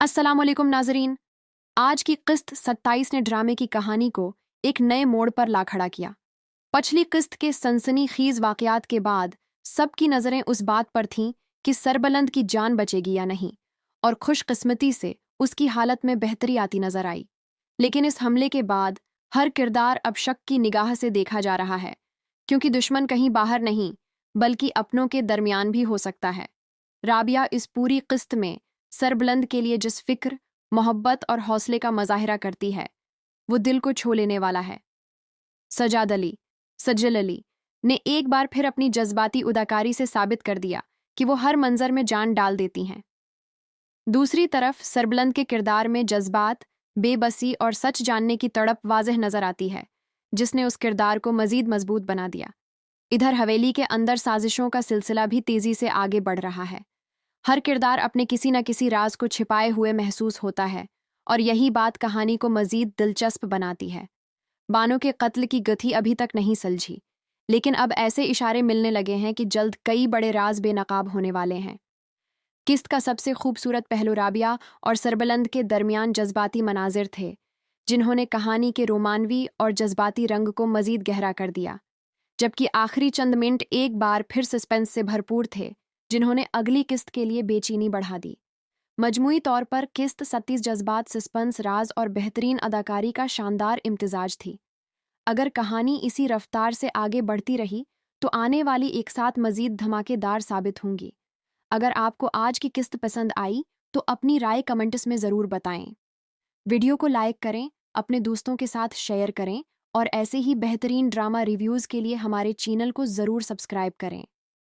अस्सलाम वालेकुम नाजरीन। आज की किस्त 27 ने ड्रामे की कहानी को एक नए मोड़ पर ला खड़ा किया। पिछली किस्त के सनसनीखेज वाकयात के बाद सबकी नज़रें उस बात पर थीं कि सरबलंद की जान बचेगी या नहीं, और खुशकिस्मती से उसकी हालत में बेहतरी आती नजर आई। लेकिन इस हमले के बाद हर किरदार अब शक की निगाह से देखा जा रहा है, क्योंकि दुश्मन कहीं बाहर नहीं बल्कि अपनों के दरमियान भी हो सकता है। राबिया इस पूरी किस्त में सरबलंद के लिए जिस फिक्र, मोहब्बत और हौसले का मजाहिरा करती है, वो दिल को छू लेने वाला है। सज्जल अली ने एक बार फिर अपनी जज्बाती अदाकारी से साबित कर दिया कि वो हर मंजर में जान डाल देती हैं। दूसरी तरफ सरबलंद के किरदार में जज्बात, बेबसी और सच जानने की तड़प वाज़ेह नजर आती है, जिसने उस किरदार को मजीद मजबूत बना दिया। इधर हवेली के अंदर साजिशों का सिलसिला भी तेजी से आगे बढ़ रहा है। हर किरदार अपने किसी न किसी राज को छिपाए हुए महसूस होता है, और यही बात कहानी को मजीद दिलचस्प बनाती है। बानो के कत्ल की गथी अभी तक नहीं सुलझी, लेकिन अब ऐसे इशारे मिलने लगे हैं कि जल्द कई बड़े राज बेनकाब होने वाले हैं। किस्त का सबसे खूबसूरत पहलू राबिया और सरबलंद के दरमियान जज्बाती मनाजिर थे, जिन्होंने कहानी के रोमानवी और जज्बाती रंग को मजीद गहरा कर दिया, जबकि आखिरी चंद मिनट एक बार फिर सस्पेंस से भरपूर थे, जिन्होंने अगली किस्त के लिए बेचैनी बढ़ा दी। मजमूई तौर पर किस्त 37 जज्बात, सस्पेंस, राज और बेहतरीन अदाकारी का शानदार इम्तिजाज थी। अगर कहानी इसी रफ्तार से आगे बढ़ती रही तो आने वाली एक साथ मजीद धमाकेदार साबित होंगी। अगर आपको आज की किस्त पसंद आई तो अपनी राय कमेंट्स में ज़रूर बताएं। वीडियो को लाइक करें, अपने दोस्तों के साथ शेयर करें, और ऐसे ही बेहतरीन ड्रामा रिव्यूज़ के लिए हमारे चैनल को ज़रूर सब्सक्राइब करें।